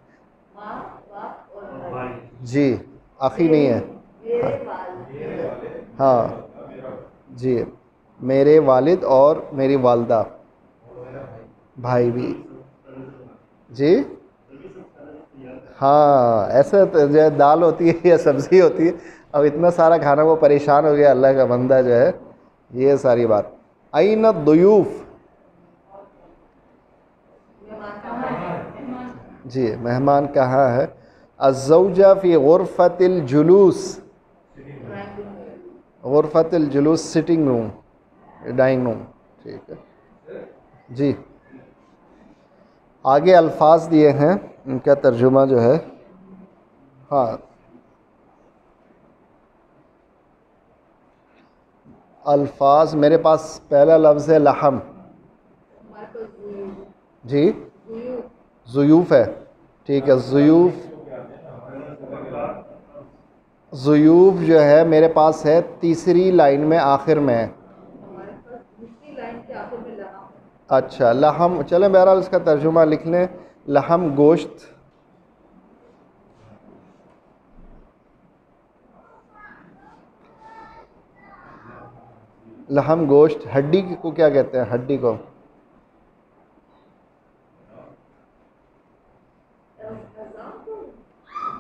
Speaker 2: माँ बाप और
Speaker 5: और
Speaker 2: भाई।
Speaker 5: भाई।
Speaker 1: जी, आखिर नहीं है।
Speaker 2: मेरे वालिद,
Speaker 1: हाँ जी, मेरे वालिद और मेरी वालदा, भाई भी जी। हाँ, ऐसा तो जो है दाल होती है या सब्ज़ी होती है, अब इतना सारा खाना वो परेशान हो गया, अल्लाह का बंदा जो है, ये सारी बात। अय्न दुयूफ,
Speaker 2: मेहमान कहाँ है?
Speaker 1: जी मेहमान कहाँ है। अज़्ज़ौजा फ़ी ग़ुरफ़तिल जुलूस,
Speaker 2: ड्राइंग रूम में।
Speaker 1: ग़ुरफ़तिल जुलूस सिटिंग रूम, डाइनिंग रूम, ठीक है जी। आगे अल्फाज दिए हैं, इनका तर्जुमा जो है, हाँ अल्फाज मेरे पास पहला लफ्ज़ है लहम,
Speaker 2: हमारे पास ज़ुयूफ,
Speaker 1: जी
Speaker 2: ज़ुयूफ,
Speaker 1: ज़ुयूफ़ है, ठीक है। ज़ुयूफ़, ज़ुयूफ़ जो है मेरे पास है तीसरी लाइन में आखिर में है।
Speaker 2: हमारे पास दूसरी लाइन के आखिर में लहम है।
Speaker 1: अच्छा, लहम, चलें बहरहाल इसका तर्जुमा लिख लें। लहम गोश्त, लहम गोश्त। हड्डी को क्या कहते हैं, हड्डी को
Speaker 2: अज़ाम को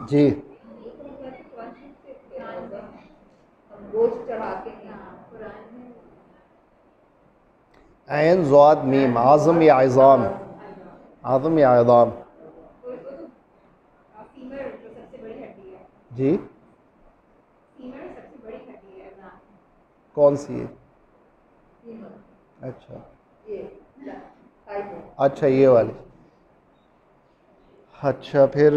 Speaker 1: जी,
Speaker 2: वो तो कहते हैं कुरान शरीफ से कि हम गोश्त चढ़ाते हैं कुरान में।
Speaker 1: ऐन ज़ाद मीम, आज़म या इज़ाम, आज़म या इज़ाम,
Speaker 3: फीमर जो सबसे बड़ी हड्डी है,
Speaker 1: जी
Speaker 3: फीमर सबसे बड़ी हड्डी है ना।
Speaker 1: कौन सी है।
Speaker 2: फीमर,
Speaker 1: अच्छा
Speaker 2: ये थाई बोन।
Speaker 1: अच्छा, ये वाली। अच्छा, फिर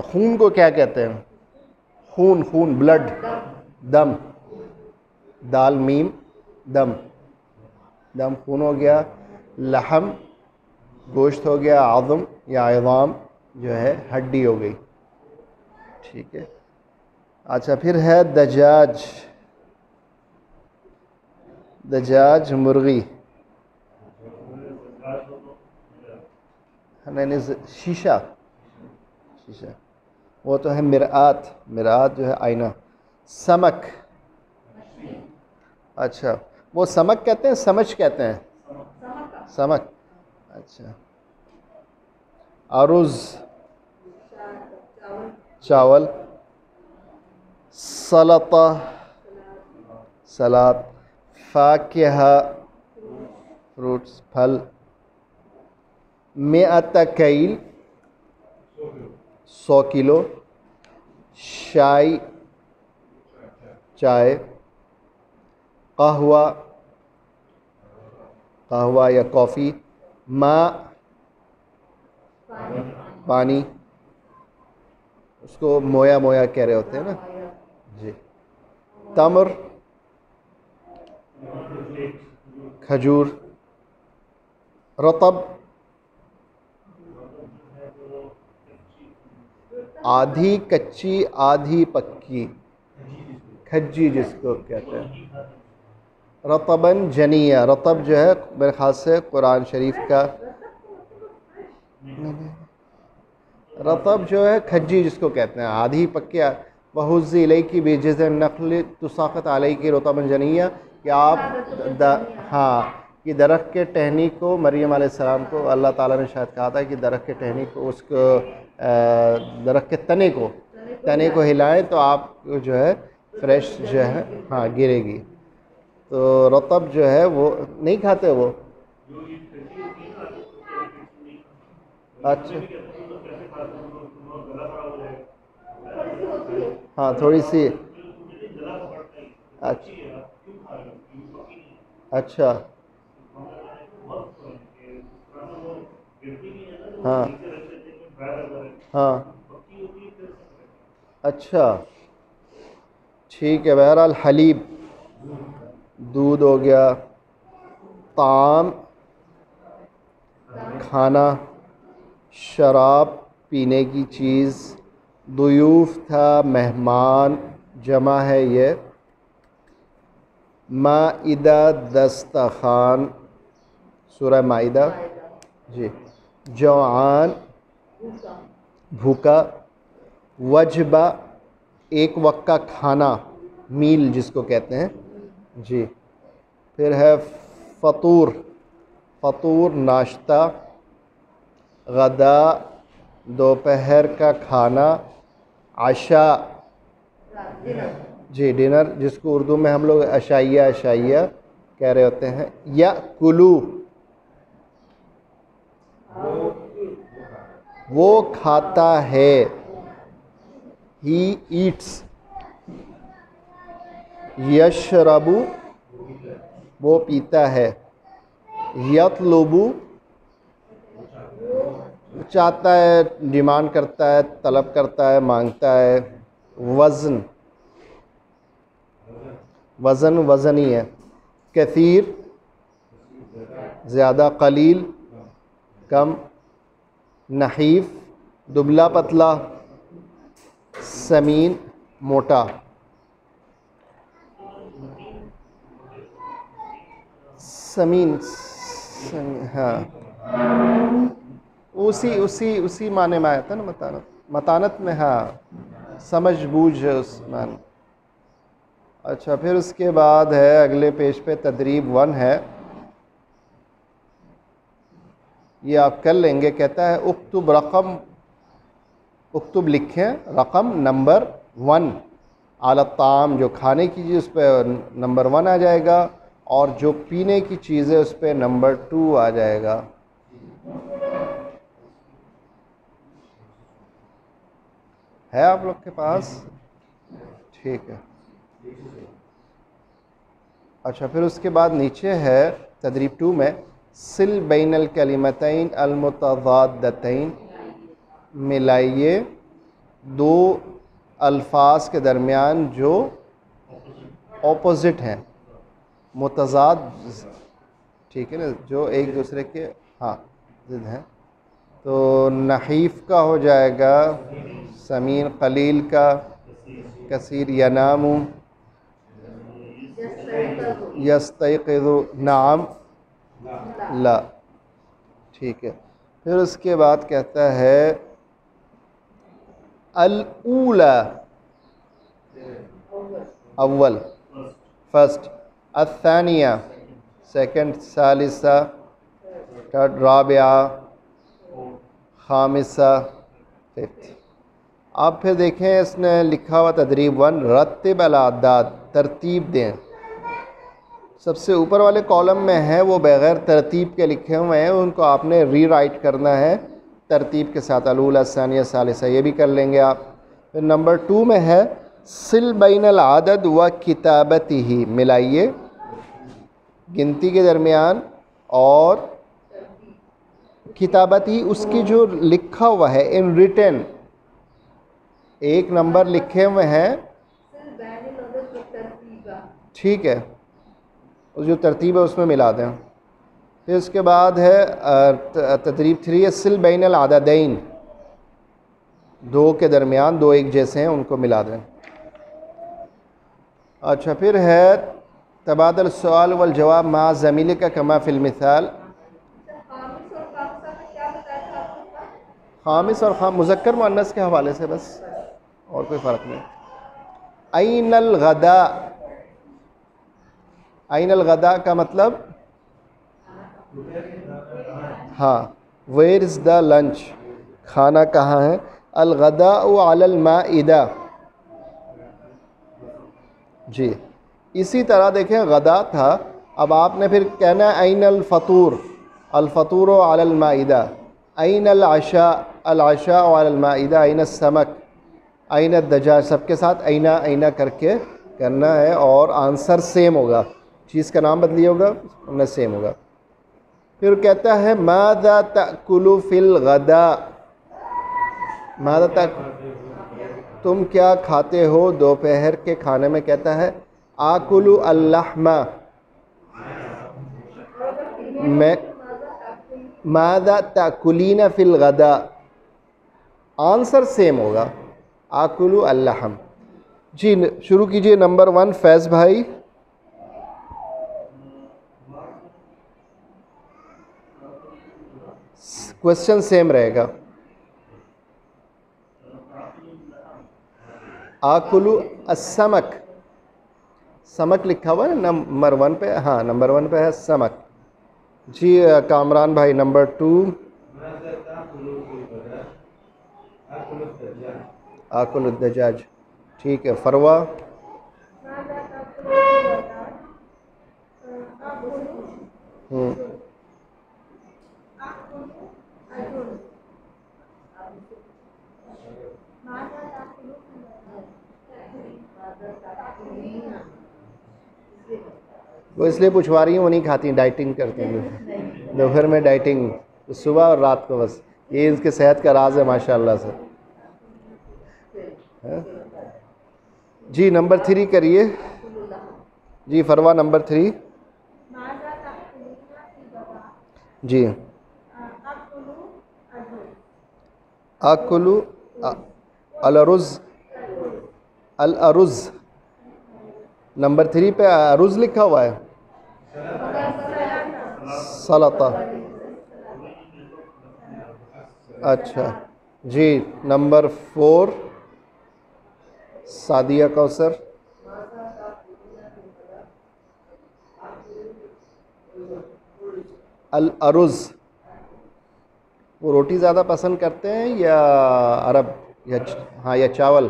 Speaker 1: खून को क्या कहते हैं, खून, खून, ब्लड, दम, दाल मीम, दम, दम खून हो गया। लहम गोश्त हो गया, आज़म या इज़ाम जो है हड्डी हो गई, ठीक है। अच्छा, फिर है दजाज, दजाज मुर्गी, नहीं नहीं शीशा, शीशा वो तो है मिरात, मिरात जो है आईना। समक, अच्छा वो समक कहते हैं, समझ कहते हैं, समक, अच्छा। अरुज़ चावल, सलाता सलाद, फाकिहा फ्रूट्स फल, मिअत कैल 100 किलो, शाई चाय, कहवा कहवा या कॉफ़ी, माँ पानी, उसको मोया मोया कह रहे होते हैं ना जी। तमर खजूर, रतब आधी कच्ची आधी पक्की, खज्जी जिसको कहते हैं। रतबन जनिया, रतब जो है मेरे ख्याल से कुरान शरीफ का, रतब जो है खज्जी जिसको कहते हैं, आधी पक्की। बहुज़ी इलई की बेजिज़ नखल तुसाक़त अलई की रतबन जनिया, कि आप हाँ कि दरख्त के टहनी को, मरियम अलैहिस्सलाम को अल्लाह ताला ने शायद कहा था कि दरख्त के टहनी को, उसको दरख्त के तने को हिलाएं तो आप जो है फ्रेश जो है हाँ गिरेगी। तो रतब जो है वो नहीं खाते वो, अच्छा हाँ थोड़ी सी, अच्छा हाँ हाँ अच्छा ठीक है। बहरहाल हलीब दूध हो गया, ताम खाना, शराब पीने की चीज़, दुयूफ था मेहमान जमा है ये, माइदा दस्तखान सूरह माइदा जी, जवान भूखा, वजबा एक वक्त का खाना, मील जिसको कहते हैं जी। फिर है फतूर, फतूर नाश्ता, गदा दोपहर का खाना, आशा जी डिनर जिसको उर्दू में हम लोग अशाइया अशाइया कह रहे होते हैं, या कुलू वो खाता है, ही ईट्स, यशरबु वो पीता है, यतलुबु चाहता है, डिमांड करता है, तलब करता है, मांगता है। वज़न, वज़न वज़न ही है। कसीर ज़्यादा, कलील कम, नहीफ दुबला पतला, समीन मोटा। समीन, हाँ उसी माने में आया था ना, मतानत, मतानत में हाँ समझ बूझ उस मान। अच्छा फिर उसके बाद है अगले पेज पे तदरीब 1 है, ये आप कर लेंगे। कहता है उक्तुब रकम, उक्तुब लिखें रकम नंबर 1 आला ताम, जो खाने की चीज़ उस पर नंबर 1 आ जाएगा, और जो पीने की चीज़ है उस पर नंबर 2 आ जाएगा। है आप लोग के पास? ठीक है। अच्छा फिर उसके बाद नीचे है तदरीब 2 में, सिल बैनल कलिमतैन अलमुतज़ादतैन, मिलाइए दो अल्फाज के दरमियान जो ऑपोजिट हैं, मुतज़ाद ठीक है ना, जो एक दूसरे के हाँ ज़िद हैं। तो नहीफ का हो जाएगा समीन, कलील का कसीर, यनामु यस्तयक़िज़ु नाम ला। ठीक है। फिर उसके बाद कहता है अल ऊला अव्वल फर्स्ट, अत्थानिया सेकंड, सालिसा थर्ड, राबिया खामिसा फिफ्थ। आप फिर देखें इसने लिखा हुआ तदरीब 1 रत्तिब अल अदाद, तरतीब दें। सबसे ऊपर वाले कॉलम में है वो बग़ैर तरतीब के लिखे हुए हैं, उनको आपने रीराइट करना है तरतीब के साथ, अलूला सानिया सालिसा, ये भी कर लेंगे आप। फिर नंबर 2 में है सिल बैनल आदद व किताबतिही, मिलाइए गिनती के दरमियान और किताबती, उसकी जो लिखा हुआ है इन रिटन, एक नंबर लिखे हुए हैं, ठीक है, उस जो तरतीब है उसमें मिला दें। फिर उसके बाद है तदरीब 3 है सिल बैनल आददैन, दो के दरमियान दो एक जैसे हैं उनको मिला दें। अच्छा, फिर है तबादल सवाल वल जवाब मा ज़मील का कमा फिल मिसाल। खामिस और खाम मुज़क्कर मुअन्नस के हवाले से बस, और कोई फ़र्क नहीं। ऐनल गदा, ऐनल गदा का मतलब हाँ, वेयर इज़ द लंच, खाना कहाँ है। अल गदा अलल माइदा, जी। इसी तरह देखें गदा था, अब आपने फिर कहना है ऐनल फ़तूर, अल फ़तूर अलल माइदा, ऐनल आशा, अल आशा अलल माइदा, ऐन समक, ऐन दजाज, सबके साथ ऐना ऐना करके करना है और आंसर सेम होगा, चीज़ का नाम बदली होगा उनमें सेम होगा। फिर कहता है माज़ा तअकुलु फिल गदा, माज़ा तक, तुम क्या खाते हो दोपहर के खाने में। कहता है आकुलु अल्लाहमा, मैं माज़ा तअकुलीना फिल गदा, आंसर सेम होगा आकुलु अल्लाहम। जी शुरू कीजिए। नंबर 1 फैज़ भाई। क्वेश्चन सेम रहेगा। आकुलु असमक, समक लिखा हुआ है नंबर 1 पे, हाँ नंबर 1 पे है समक। जी कामरान भाई नंबर 2। आकुलु दजाज, ठीक है। फरवा, वो इसलिए पूछवा रही हूँ, वो नहीं खाती, डाइटिंग करती हैं दोपहर में, डाइटिंग तो सुबह और रात को, बस ये इसके सेहत का राज है माशाल्लाह से। है? जी नंबर 3 करिए। जी फरवा नंबर 3। जी आकुलु अल अरुज़, अल अरुज़ नंबर 3 पे अरुज़ लिखा हुआ है, सलाता। अच्छा जी नंबर 4 सादिया कौसर। अल अरुज़, वो रोटी ज़्यादा पसंद करते हैं या अरब या हाँ या चावल।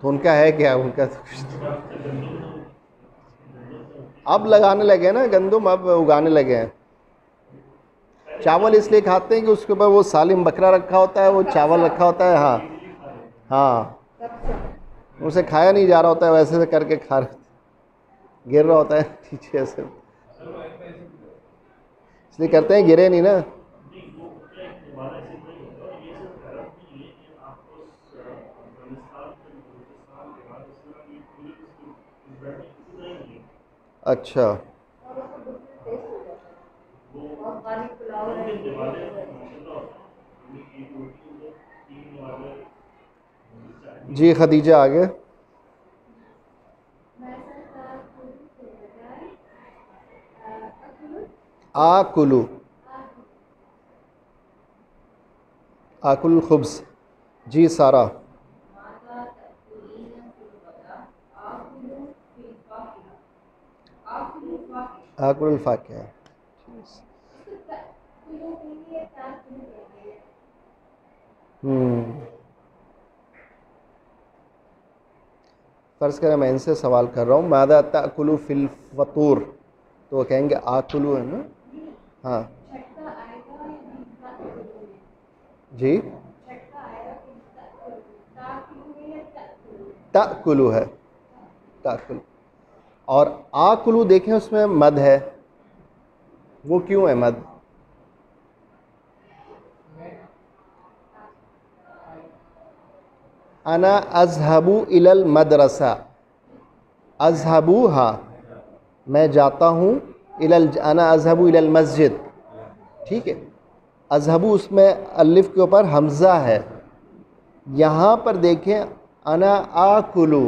Speaker 1: तो उनका है क्या, उनका तो कुछ अब लगाने लगे ना गंदुम, अब उगाने लगे हैं। चावल इसलिए खाते हैं कि उसके ऊपर वो सालिम बकरा रखा होता है, वो चावल रखा होता है, हाँ हाँ, उसे खाया नहीं जा रहा होता है, वैसे से करके खा रहे, गिर रहा होता है नीचे ऐसे, इसलिए करते हैं गिरे नहीं ना। अच्छा
Speaker 2: फ्लावर
Speaker 5: उनके
Speaker 2: एंड
Speaker 5: दिवाले माशाल्लाह होता है। उनकी एक रोटी में 3 वाले
Speaker 1: जी खदीजा आगे। आकुलू, आकुल खुब्स। जी सारा। आकुल फाकिया। फ़र्ज़ करें मैं इनसे सवाल कर रहा हूँ, मादा ताकुलू फिल फतूर, तो वो कहेंगे आकुलू है ना। हाँ जी, ताकुलू है, ताकुलू। और आकुलू देखें उसमें मद है, वो क्यों है मद? अना अज़हबू इलल मदरसा, अज़हबू, हाँ मैं जाता हूँ, इलल, अना अज़हबू इलल मस्जिद, ठीक है। अज़हबू उसमें अलिफ के ऊपर हमज़ा है। यहाँ पर देखें अना आकुलू,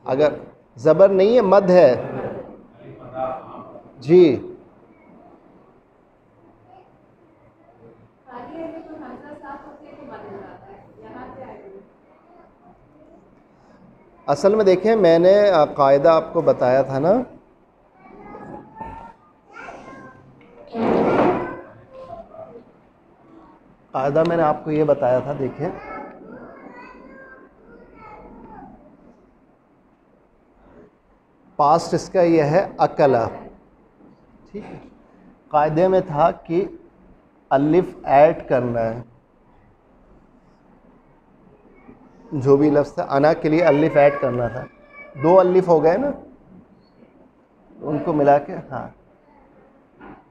Speaker 1: अगर ज़बर नहीं है मद है जी। असल में देखें मैंने कायदा आपको बताया था ना, कायदा मैंने आपको ये बताया था, देखें पास्ट इसका ये है अकला, ठीक है। कायदे में था कि अलिफ ऐड करना है, जो भी लफ्ज़ था अना के लिए अलिफ ऐड करना था। 2 अलिफ हो गए ना, उनको मिला के हाँ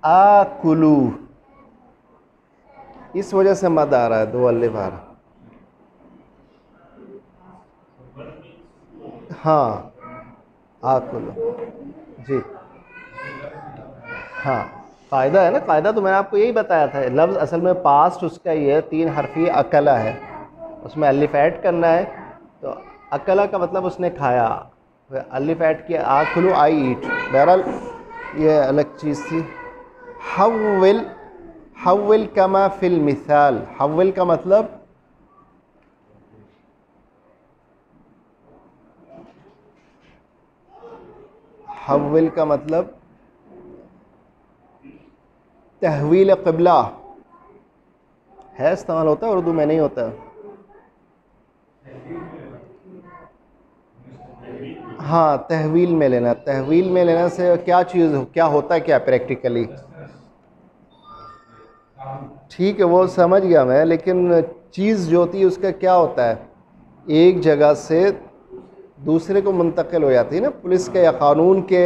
Speaker 1: आकुलू, इस वजह से मद आ रहा है, 2 अलिफ आ रहा है। हाँ आकुलू जी, हाँ कायदा है ना, कायदा तो मैंने आपको यही बताया था। लफ्ज़ असल में पास्ट उसका ये है, 3 हरफी अकला है, उसमें अलिफ ऐड करना है, तो अकला का मतलब उसने खाया, अलिफ ऐड किया, आकुलू आई ईट। बहरहाल ये अलग चीज़ थी। हव्विल, हव्विल कमा फिल मिसाल, हव्विल का मतलब हव्विल का मतलब तहवील क़िबला है, इस्तेमाल होता है, उर्दू में नहीं होता। हाँ तहवील में लेना, तहवील में लेना से क्या चीज़, क्या होता है, क्या प्रैक्टिकली, ठीक है वो समझ गया मैं, लेकिन चीज़ जो होती है उसका क्या होता है, एक जगह से दूसरे को मुंतकिल हो जाती है ना, पुलिस के या कानून के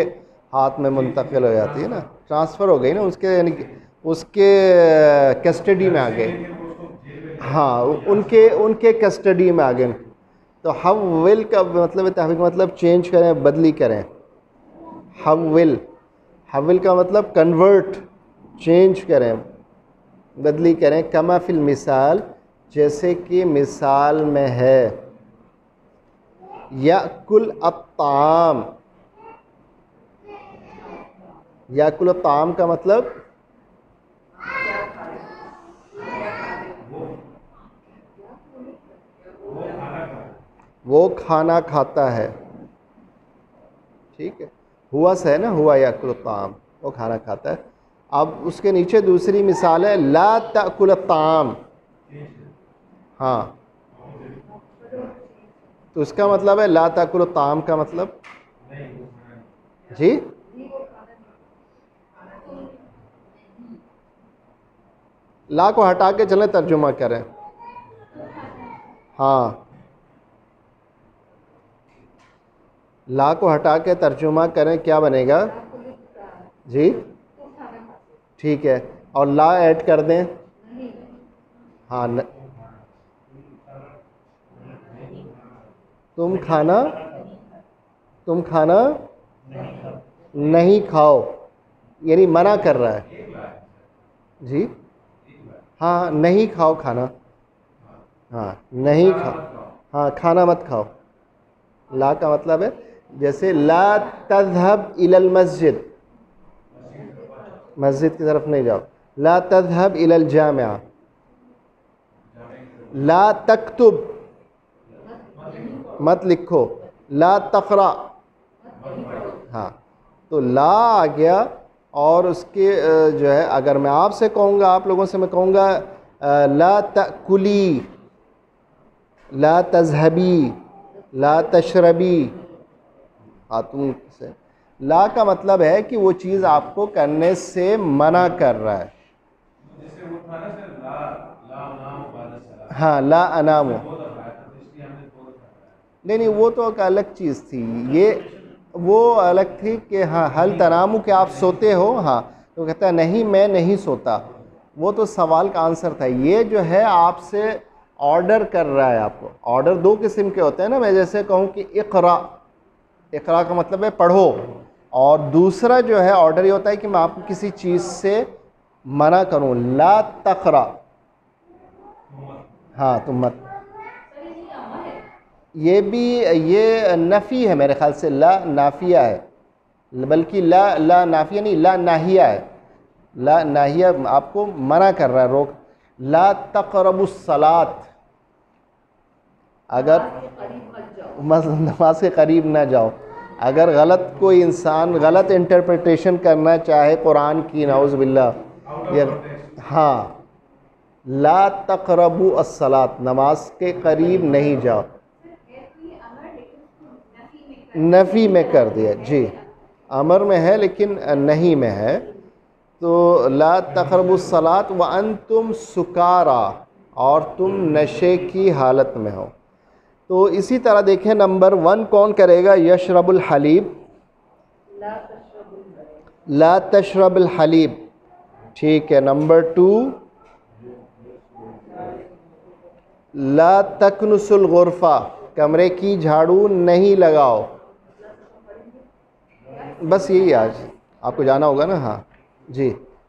Speaker 1: हाथ में मुंतकिल हो जाती है ना, ट्रांसफ़र हो गई ना उसके, यानी कि उसके कस्टडी में आ गए, हाँ उनके उनके कस्टडी में आ गए। तो हव्विल का मतलब है, तहवील का मतलब चेंज करें, बदली करें। हव्विल, हव्विल का मतलब कन्वर्ट, चेंज करें, बदली करें। कमा फिल मिसाल, जैसे कि मिसाल में है, याकुल अत्ताम, याकुल अत्ताम का मतलब वो खाना खाता है, ठीक है। हुआ से है ना, हुआ याकुल अत्ताम, वो खाना खाता है। अब उसके नीचे दूसरी मिसाल है ला ताकुल अत्ताम, हाँ तो उसका मतलब है ला ताकुल अत्ताम का मतलब जी, ला को हटा के चलें तर्जुमा करें, हाँ ला को हटा के तर्जुमा करें, क्या बनेगा जी, ठीक है। और ला ऐड कर दें, हाँ तुम खाना, तुम खाना नहीं खाओ, यानी मना कर रहा है, जी हाँ, नहीं खाओ खाना, हाँ नहीं खाओ, हाँ खाना मत खाओ। ला का मतलब है जैसे ला तज़हब इलल मस्जिद, मस्जिद की तरफ नहीं जाओ। ला तज़हब इलल जामिया, ला तक्तुब मत लिखो, ला तक़रा, हाँ तो ला आ गया। और उसके जो है अगर मैं आपसे कहूँगा, आप लोगों से मैं कहूँगा ला तअकुली, ला तज़हबी, ला तशरबी, हाँ तुम से ला का मतलब है कि वो चीज़ आपको करने से मना कर रहा है।
Speaker 4: जैसे वो था ना सर, ला ला नाम वाला सलाम,
Speaker 1: हाँ ला अनामो,
Speaker 4: वो दफा था तो इसलिए हमने दो दफा कराया।
Speaker 1: नहीं वो तो एक अलग चीज़ थी, ये वो अलग थी कि हाँ हल तनामु कि आप सोते हो, हाँ तो कहता है नहीं मैं नहीं सोता, वो तो सवाल का आंसर था। ये जो है आपसे ऑर्डर कर रहा है आपको। ऑर्डर दो किस्म के होते हैं ना, मैं जैसे कहूँ कि इक़रा, इक़रा का मतलब है पढ़ो, और दूसरा जो है ऑर्डर ये होता है कि मैं आपको किसी चीज़ से मना करूँ, ला तक़रा, हाँ तुम मत। ये भी ये नफ़ी है मेरे ख्याल से, ला नाफिया है, बल्कि ला नाफिया नहीं, ला नाहिया है। ला नाहिया आपको मना कर रहा है, रोक। ला तक़रबुस सलात, अगर नमाज के करीब ना जाओ। अगर गलत कोई इंसान गलत इंटरप्रिटेशन करना चाहे कुरान की, नाउज़ बिल्लाह, या हाँ ला तक़रबु अस्सलात, नमाज के करीब नहीं जाओ, नफ़ी में कर दिया जी, अमर में है लेकिन नहीं में है। तो ला तक़रबुस सलात व अंतुम सुकारा, और तुम नशे की हालत में हो। तो इसी तरह देखें नंबर 1 कौन करेगा, यशरबुल हलीब, ला तशरबुल हलीब, ठीक है। नंबर 2 ला तकनुसुल गुरफ़ा, कमरे की झाड़ू नहीं लगाओ। बस यही आज आपको जाना होगा ना, हाँ जी।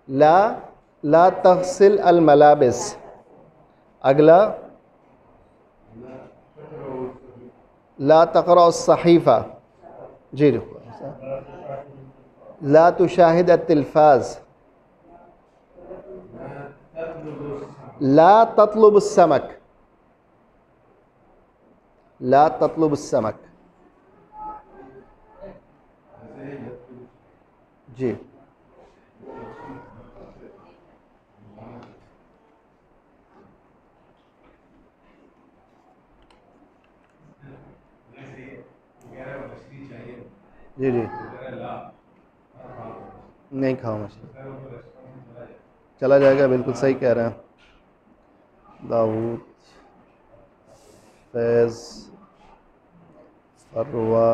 Speaker 1: ला तग़सिल अल मलाबिस, अगला ला तक़रा सहीफ़ा, जी ला तुशाहिद अत्तिलफ़ाज़, ला ततलुब समक, ला ततलुब समक, जी जी जी नहीं खाओ मछली, चला जाएगा, बिल्कुल सही कह रहे हैं। दाऊद, फैज़, फरवा,